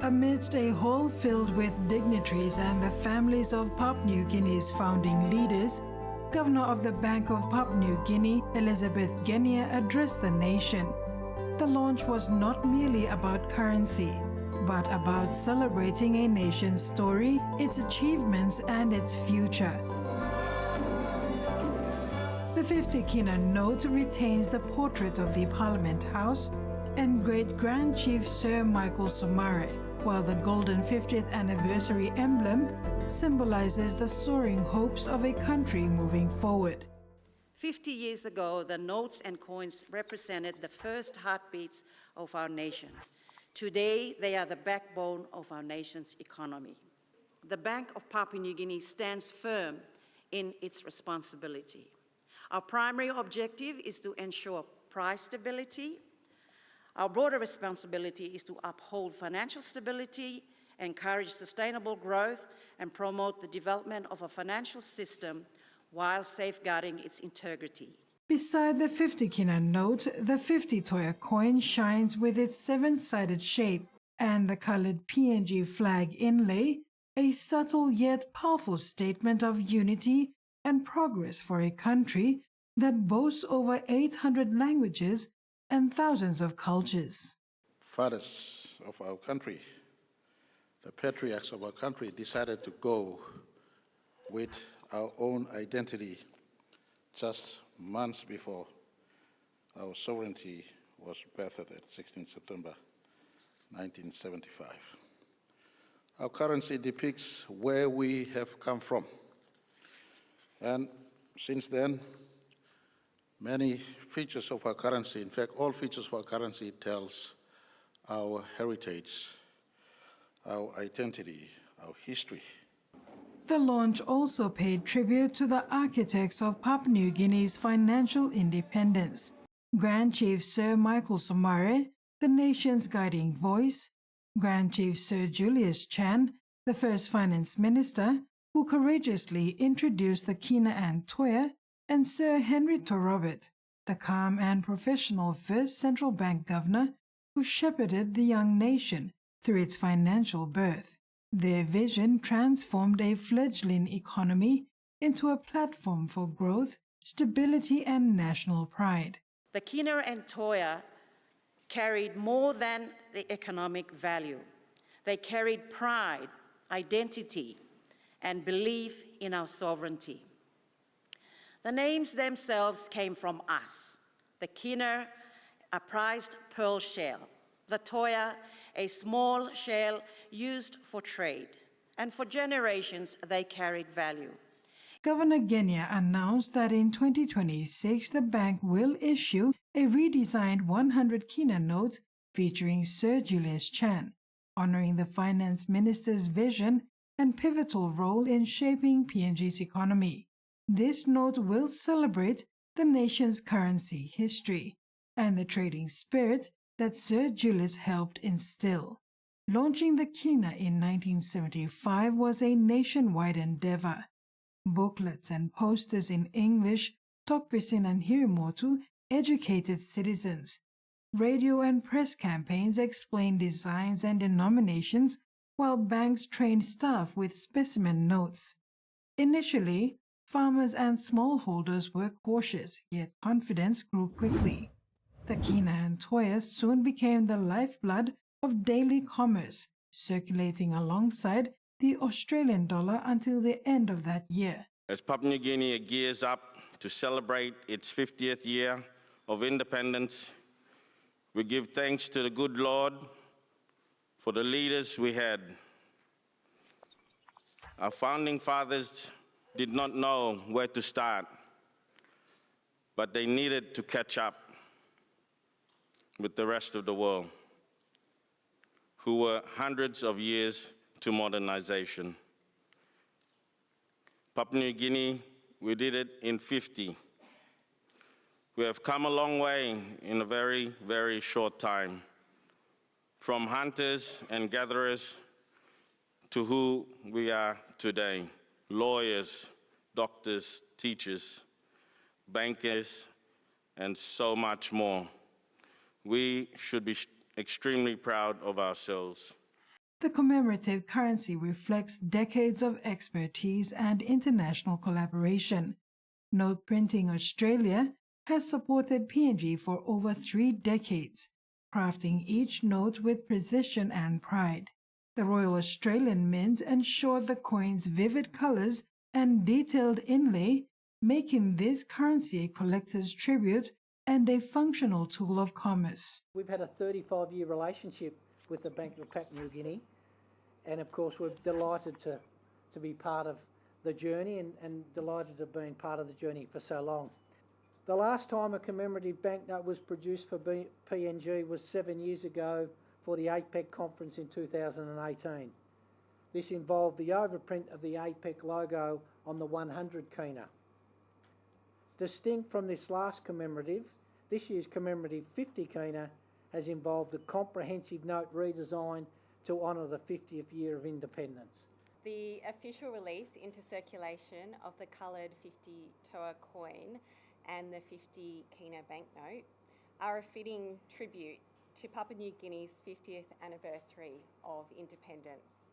amidst a hall filled with dignitaries and the families of Papua New Guinea's founding leaders, Governor of the Bank of Papua New Guinea, Elizabeth Genia, addressed the nation. The launch was not merely about currency, but about celebrating a nation's story, its achievements, and its future. The 50 Kina note retains the portrait of the Parliament House and Great Grand Chief Sir Michael Somare, while the golden 50th anniversary emblem symbolizes the soaring hopes of a country moving forward. 50 years ago, the notes and coins represented the first heartbeats of our nation. Today, they are the backbone of our nation's economy. The Bank of Papua New Guinea stands firm in its responsibility. Our primary objective is to ensure price stability. Our broader responsibility is to uphold financial stability, encourage sustainable growth, and promote the development of a financial system while safeguarding its integrity. Beside the 50 Kina note, the 50 Toea coin shines with its seven-sided shape and the colored PNG flag inlay, a subtle yet powerful statement of unity and progress for a country that boasts over 800 languages and thousands of cultures. Fathers of our country, the patriarchs of our country, decided to go with our own identity just months before our sovereignty was birthed at 16 September 1975. Our currency depicts where we have come from. And since then, many features of our currency, in fact, all features of our currency tells our heritage, our identity, our history. The launch also paid tribute to the architects of Papua New Guinea's financial independence, Grand Chief Sir Michael Somare, the nation's guiding voice, Grand Chief Sir Julius Chan, the first finance minister, who courageously introduced the Kina and Toea, and Sir Henry Torobert, the calm and professional first central bank governor who shepherded the young nation through its financial birth. Their vision transformed a fledgling economy into a platform for growth, stability, and national pride. The Kina and Toea carried more than the economic value. They carried pride, identity, and belief in our sovereignty. The names themselves came from us. The Kina, a prized pearl shell. The Toea, a small shell used for trade. And for generations, they carried value. Governor Genia announced that in 2026, the bank will issue a redesigned 100 Kina note featuring Sir Julius Chan, honoring the finance minister's vision and pivotal role in shaping PNG's economy. This note will celebrate the nation's currency history and the trading spirit that Sir Julius helped instill. Launching the Kina in 1975 was a nationwide endeavor. Booklets and posters in English, Tokpisin and Hirimotu educated citizens. Radio and press campaigns explained designs and denominations, while banks trained staff with specimen notes. Initially, farmers and smallholders were cautious, yet confidence grew quickly. The Kina and Toea soon became the lifeblood of daily commerce, circulating alongside the Australian dollar until the end of that year. As Papua New Guinea gears up to celebrate its 50th year of independence, we give thanks to the good Lord for the leaders we had. Our founding fathers did not know where to start, but they needed to catch up with the rest of the world, who were hundreds of years to modernization. Papua New Guinea, we did it in 50. We have come a long way in a very, very short time, from hunters and gatherers to who we are today, lawyers, doctors, teachers, bankers, and so much more. We should be extremely proud of ourselves. The commemorative currency reflects decades of expertise and international collaboration. Note Printing Australia has supported PNG for over 3 decades, crafting each note with precision and pride. The Royal Australian Mint ensured the coin's vivid colors and detailed inlay, making this currency a collector's tribute and a functional tool of commerce. We've had a 35-year relationship with the Bank of Papua New Guinea, and of course we're delighted to be part of the journey and delighted to have been part of the journey for so long. The last time a commemorative banknote was produced for PNG was 7 years ago for the APEC conference in 2018. This involved the overprint of the APEC logo on the 100 Kina. Distinct from this last commemorative, this year's commemorative 50 Kina has involved a comprehensive note redesign to honour the 50th year of independence. The official release into circulation of the coloured 50 Toea coin and the 50 Kina banknote are a fitting tribute to Papua New Guinea's 50th anniversary of independence.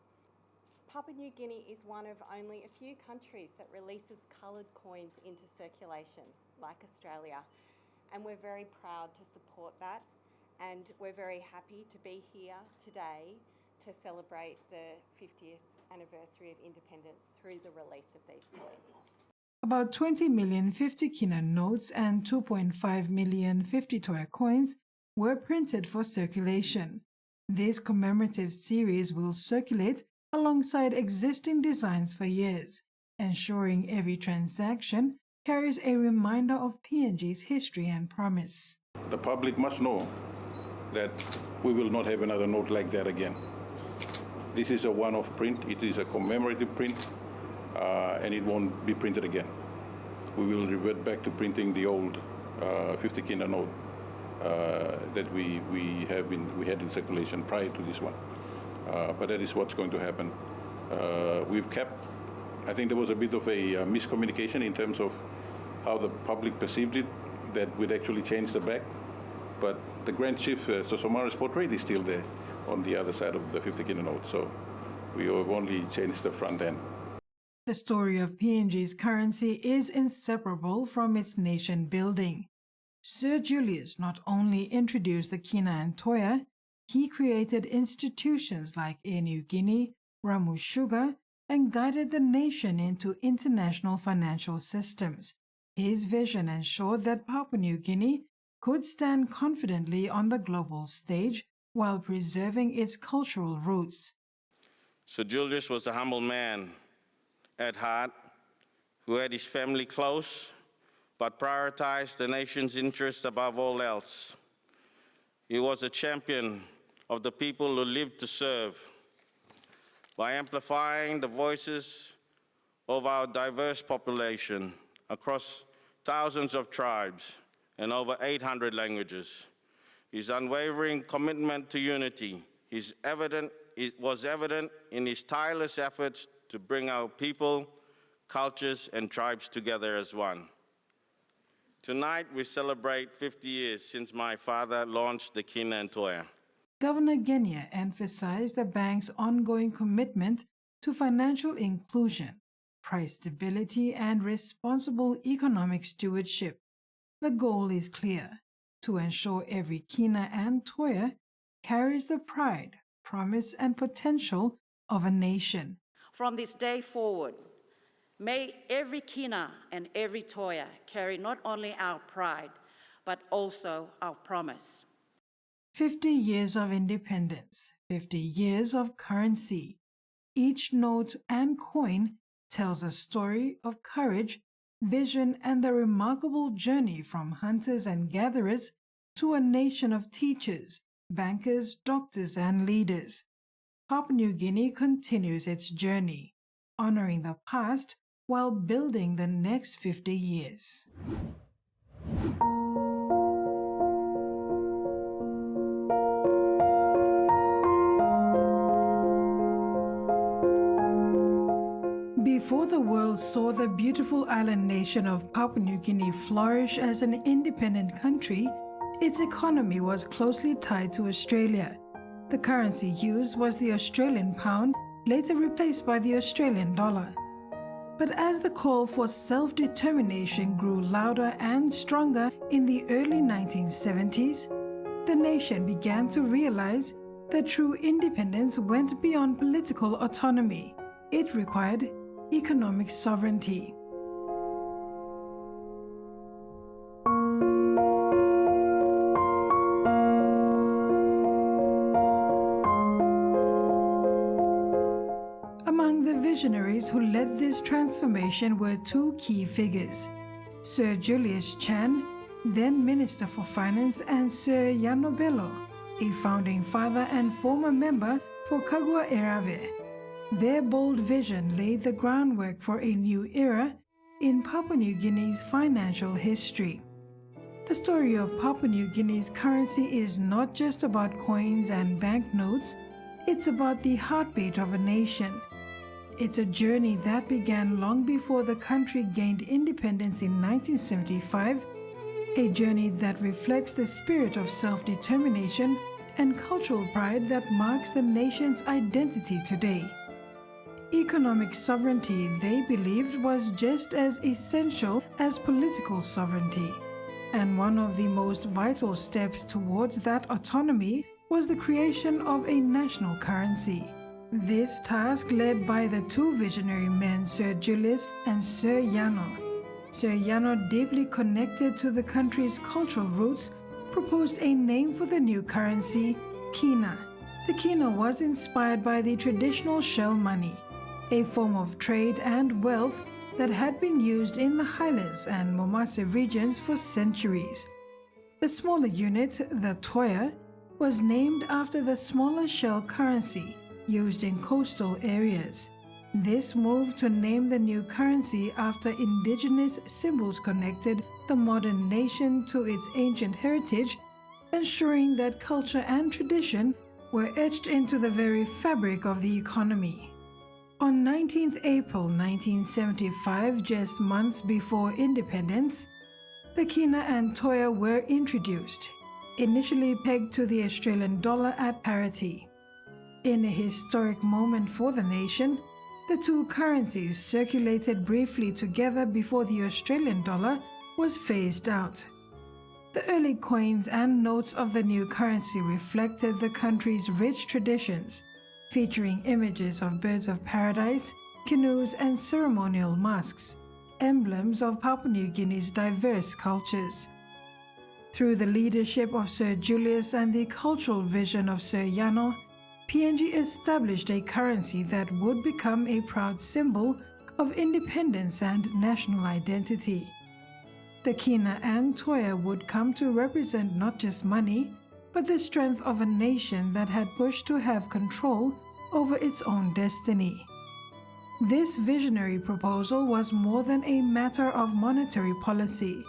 Papua New Guinea is one of only a few countries that releases coloured coins into circulation, like Australia, and we're very proud to support that, and we're very happy to be here today to celebrate the 50th anniversary of independence through the release of these coins. About 20 million 50 Kina notes and 2.5 million 50 Toea coins were printed for circulation. This commemorative series will circulate alongside existing designs for years, ensuring every transaction carries a reminder of PNG's history and promise. The public must know that we will not have another note like that again. This is a one-off print, it is a commemorative print, and it won't be printed again. We will revert back to printing the old 50 Kina note that we had in circulation prior to this one. But that is what's going to happen. We've kept, I think there was a bit of a miscommunication in terms of how the public perceived it, that we'd actually changed the back. But the Grand Chief Sosomara's portrait is still there on the other side of the 50 Kina note, so we have only changed the front end. The story of PNG's currency is inseparable from its nation building. Sir Julius not only introduced the Kina and Toea, he created institutions like Papua New Guinea, Ramu Sugar, and guided the nation into international financial systems. His vision ensured that Papua New Guinea could stand confidently on the global stage while preserving its cultural roots. Sir Julius was a humble man at heart who had his family close but prioritized the nation's interests above all else. He was a champion of the people who lived to serve. By amplifying the voices of our diverse population across thousands of tribes and over 800 languages, his unwavering commitment to unity was evident in his tireless efforts to bring our people, cultures, and tribes together as one. Tonight, we celebrate 50 years since my father launched the Kina and Toea. Governor Genia emphasized the bank's ongoing commitment to financial inclusion, price stability, and responsible economic stewardship. The goal is clear: to ensure every Kina and Toea carries the pride, promise, and potential of a nation. From this day forward, may every Kina and every Toea carry not only our pride, but also our promise. 50 years of independence, 50 years of currency. Each note and coin tells a story of courage, vision, and the remarkable journey from hunters and gatherers to a nation of teachers, bankers, doctors, and leaders. Papua New Guinea continues its journey, honoring the past while building the next 50 years. Before the world saw the beautiful island nation of Papua New Guinea flourish as an independent country, its economy was closely tied to Australia. The currency used was the Australian pound, later replaced by the Australian dollar. But as the call for self-determination grew louder and stronger in the early 1970s, the nation began to realize that true independence went beyond political autonomy. It required economic sovereignty. Among the visionaries who led this transformation were two key figures: Sir Julius Chan, then Minister for Finance, and Sir Yano Bello, a founding father and former member for Kagua Erave. Their bold vision laid the groundwork for a new era in Papua New Guinea's financial history. The story of Papua New Guinea's currency is not just about coins and banknotes, it's about the heartbeat of a nation. It's a journey that began long before the country gained independence in 1975, a journey that reflects the spirit of self-determination and cultural pride that marks the nation's identity today. Economic sovereignty, they believed, was just as essential as political sovereignty, and one of the most vital steps towards that autonomy was the creation of a national currency. This task, led by the two visionary men, Sir Julius and Sir Yano. Sir Yano, deeply connected to the country's cultural roots, proposed a name for the new currency, Kina. The Kina was inspired by the traditional shell money, a form of trade and wealth that had been used in the Highlands and Momase regions for centuries. The smaller unit, the Toea, was named after the smaller shell currency used in coastal areas. This move to name the new currency after indigenous symbols connected the modern nation to its ancient heritage, ensuring that culture and tradition were etched into the very fabric of the economy. On 19th April 1975, just months before independence, the Kina and Toea were introduced, initially pegged to the Australian dollar at parity. In a historic moment for the nation, the two currencies circulated briefly together before the Australian dollar was phased out. The early coins and notes of the new currency reflected the country's rich traditions, featuring images of birds of paradise, canoes, and ceremonial masks, emblems of Papua New Guinea's diverse cultures. Through the leadership of Sir Julius and the cultural vision of Sir Yano, PNG established a currency that would become a proud symbol of independence and national identity. The Kina and Toea would come to represent not just money, but the strength of a nation that had pushed to have control over its own destiny. This visionary proposal was more than a matter of monetary policy.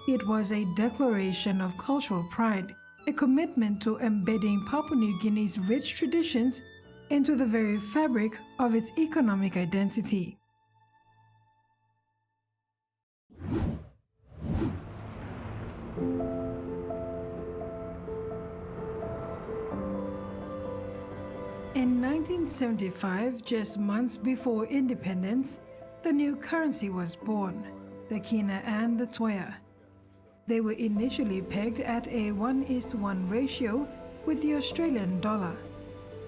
It was a declaration of cultural pride, a commitment to embedding Papua New Guinea's rich traditions into the very fabric of its economic identity. In 1975, just months before independence, the new currency was born, the Kina and the Toea. They were initially pegged at a 1:1 ratio with the Australian dollar.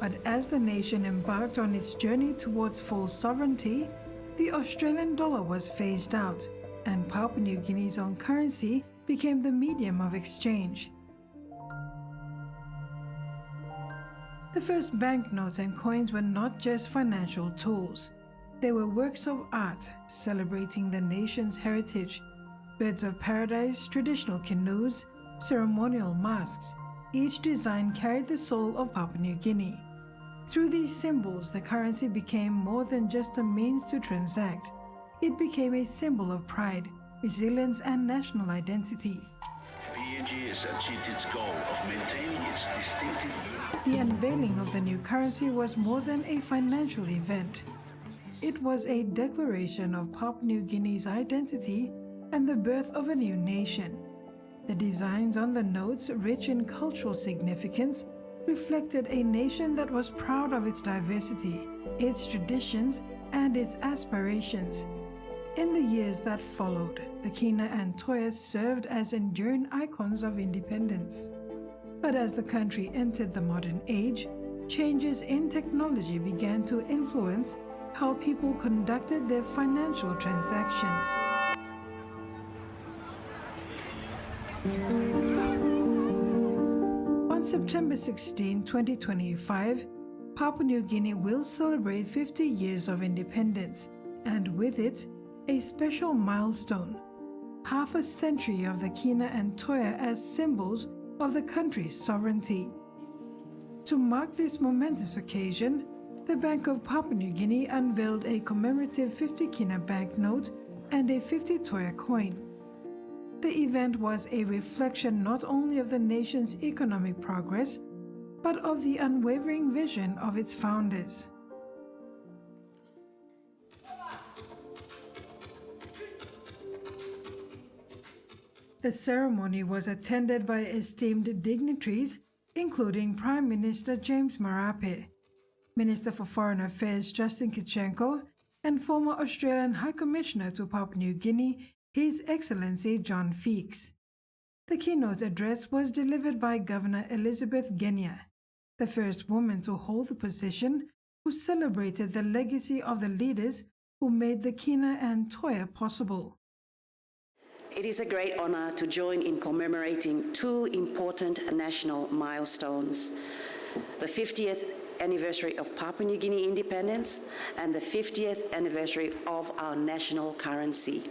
But as the nation embarked on its journey towards full sovereignty, the Australian dollar was phased out, and Papua New Guinea's own currency became the medium of exchange. The first banknotes and coins were not just financial tools. They were works of art celebrating the nation's heritage. Birds of paradise, traditional canoes, ceremonial masks, each design carried the soul of Papua New Guinea. Through these symbols, the currency became more than just a means to transact. It became a symbol of pride, resilience, and national identity. PNG has achieved its goal of maintaining its distinctive... The unveiling of the new currency was more than a financial event. It was a declaration of Papua New Guinea's identity and the birth of a new nation. The designs on the notes, rich in cultural significance, reflected a nation that was proud of its diversity, its traditions, and its aspirations. In the years that followed, the Kina and Toea served as enduring icons of independence. But as the country entered the modern age, changes in technology began to influence how people conducted their financial transactions. On September 16, 2025, Papua New Guinea will celebrate 50 years of independence, and with it, a special milestone, half a century of the Kina and Toea as symbols of the country's sovereignty. To mark this momentous occasion, the Bank of Papua New Guinea unveiled a commemorative 50 Kina banknote and a 50 Toea coin. The event was a reflection not only of the nation's economic progress, but of the unwavering vision of its founders. The ceremony was attended by esteemed dignitaries, including Prime Minister James Marape, Minister for Foreign Affairs Justin Kichenko, and former Australian High Commissioner to Papua New Guinea, His Excellency John Feeks. The keynote address was delivered by Governor Elizabeth Genia, the first woman to hold the position, who celebrated the legacy of the leaders who made the Kina and Toea possible. It is a great honor to join in commemorating two important national milestones: the 50th anniversary of Papua New Guinea independence and the 50th anniversary of our national currency.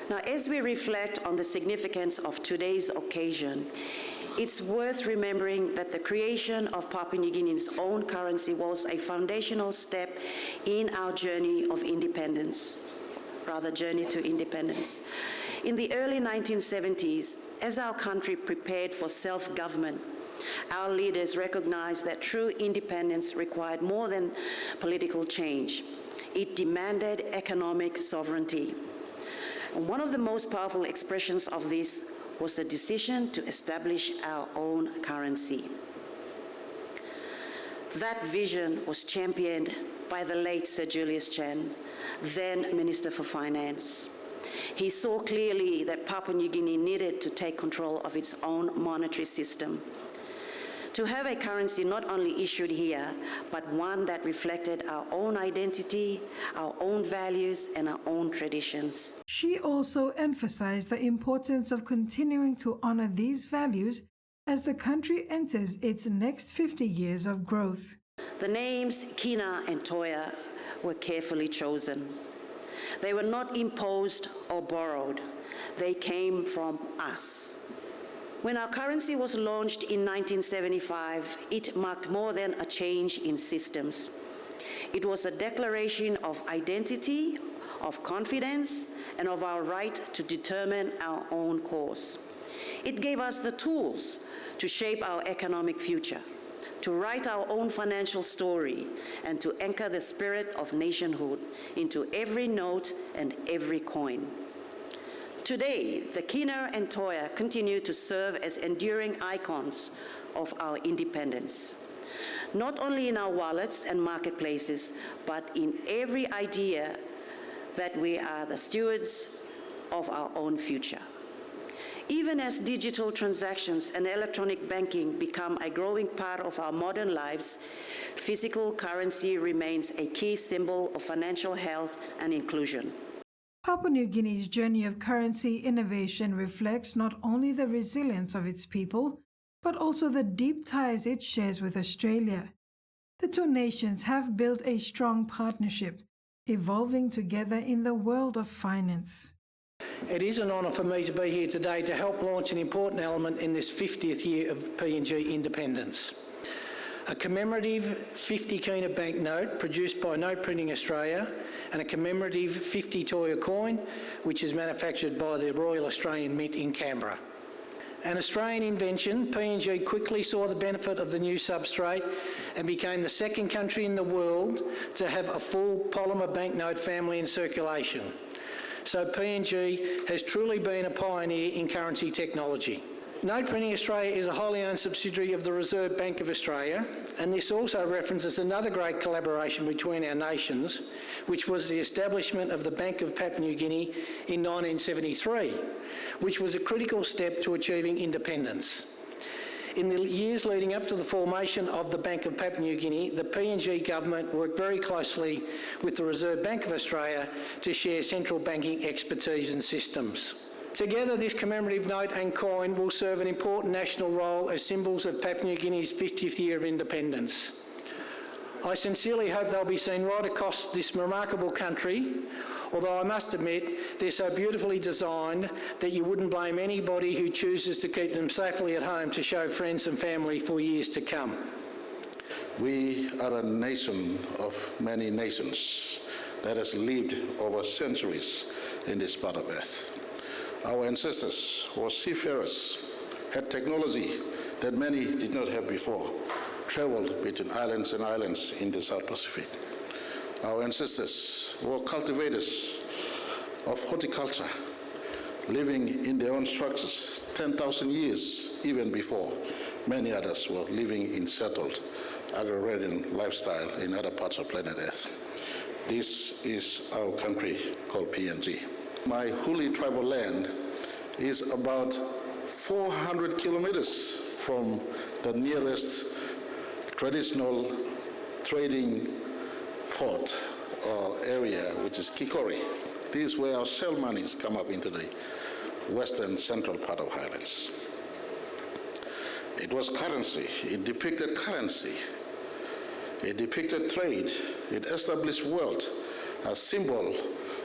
Now, as we reflect on the significance of today's occasion, it's worth remembering that the creation of Papua New Guinea's own currency was a foundational step in our journey to independence. In the early 1970s, as our country prepared for self-government, our leaders recognized that true independence required more than political change. It demanded economic sovereignty. And one of the most powerful expressions of this was the decision to establish our own currency. That vision was championed by the late Sir Julius Chan, then Minister for Finance. He saw clearly that Papua New Guinea needed to take control of its own monetary system, to have a currency not only issued here, but one that reflected our own identity, our own values, and our own traditions. She also emphasized the importance of continuing to honor these values as the country enters its next 50 years of growth. The names Kina and Toea were carefully chosen. They were not imposed or borrowed. They came from us. When our currency was launched in 1975, it marked more than a change in systems. It was a declaration of identity, of confidence, and of our right to determine our own course. It gave us the tools to shape our economic future, to write our own financial story, and to anchor the spirit of nationhood into every note and every coin. Today, the Kina and Toea continue to serve as enduring icons of our independence, not only in our wallets and marketplaces, but in every idea that we are the stewards of our own future. Even as digital transactions and electronic banking become a growing part of our modern lives, physical currency remains a key symbol of financial health and inclusion. Papua New Guinea's journey of currency innovation reflects not only the resilience of its people, but also the deep ties it shares with Australia. The two nations have built a strong partnership, evolving together in the world of finance. It is an honour for me to be here today to help launch an important element in this 50th year of PNG independence. A commemorative 50 Kina banknote produced by Note Printing Australia and a commemorative 50 Toea coin, which is manufactured by the Royal Australian Mint in Canberra. An Australian invention, PNG quickly saw the benefit of the new substrate and became the second country in the world to have a full polymer banknote family in circulation. So PNG has truly been a pioneer in currency technology. Note Printing Australia is a wholly owned subsidiary of the Reserve Bank of Australia, and this also references another great collaboration between our nations, which was the establishment of the Bank of Papua New Guinea in 1973, which was a critical step to achieving independence. In the years leading up to the formation of the Bank of Papua New Guinea, the PNG government worked very closely with the Reserve Bank of Australia to share central banking expertise and systems. Together, this commemorative note and coin will serve an important national role as symbols of Papua New Guinea's 50th year of independence. I sincerely hope they'll be seen right across this remarkable country, although I must admit they're so beautifully designed that you wouldn't blame anybody who chooses to keep them safely at home to show friends and family for years to come. We are a nation of many nations that has lived over centuries in this part of earth. Our ancestors were seafarers, had technology that many did not have before, traveled between islands and islands in the South Pacific. Our ancestors were cultivators of horticulture, living in their own structures 10,000 years even before many others were living in settled agrarian lifestyle in other parts of planet Earth. This is our country called PNG. My Huli tribal land is about 400 kilometers from the nearest traditional trading port or area, which is Kikori. This is where our shell monies come up into the western central part of Highlands. It was currency. It depicted currency. It depicted trade. It established wealth, a symbol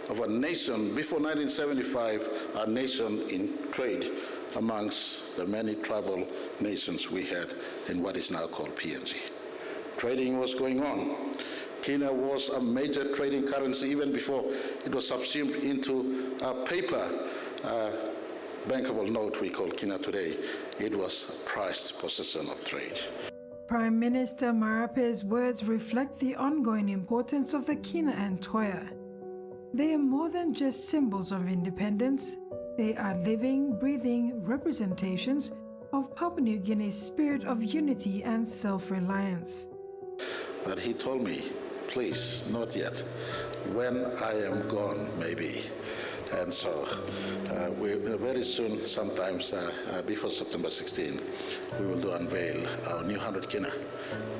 of a nation, before 1975, a nation in trade amongst the many tribal nations we had in what is now called PNG. Trading was going on. Kina was a major trading currency even before it was subsumed into a paper bankable note we call Kina today. It was a prized possession of trade. Prime Minister Marape's words reflect the ongoing importance of the Kina and Toea. They are more than just symbols of independence. They are living, breathing representations of Papua New Guinea's spirit of unity and self-reliance. But he told me, please, not yet. When I am gone, maybe. And so very soon, sometimes before September 16, we will unveil our new 100 Kina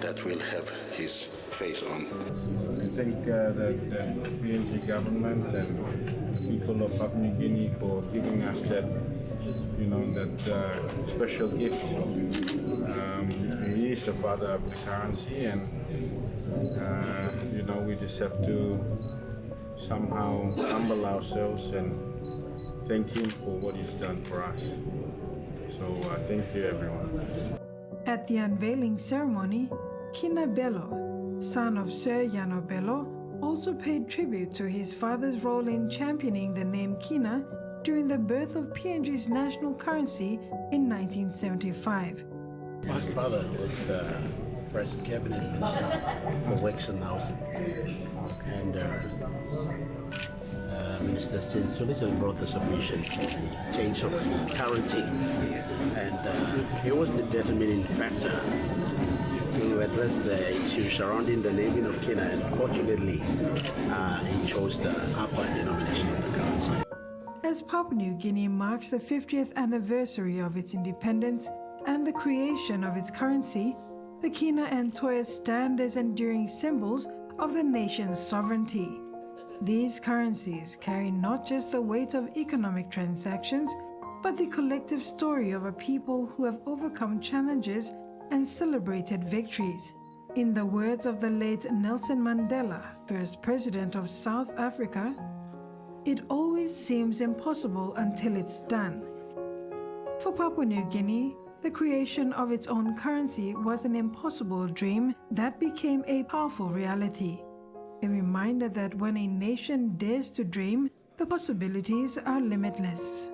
that will have his face on. I thank the PNG government and the people of Papua New Guinea for giving us that, that special gift. He is the father of the currency, and we just have to somehow humble ourselves and thank him for what he's done for us. So thank you, everyone. At the unveiling ceremony, Kina Bello, son of Sir Yano Bello, also paid tribute to his father's role in championing the name Kina during the birth of PNG's national currency in 1975. My father was First Cabinet Minister for Works and Housing, and Minister Solicitors brought the submission, change of currency, and he was the determining factor to address the issue surrounding the naming of Kina, and fortunately he chose the upper denomination of the currency. As Papua New Guinea marks the 50th anniversary of its independence and the creation of its currency, the Kina and Toea stand as enduring symbols of the nation's sovereignty. These currencies carry not just the weight of economic transactions, but the collective story of a people who have overcome challenges and celebrated victories. In the words of the late Nelson Mandela, first president of South Africa, "It always seems impossible until it's done." For Papua New Guinea, the creation of its own currency was an impossible dream that became a powerful reality. A reminder that when a nation dares to dream, the possibilities are limitless.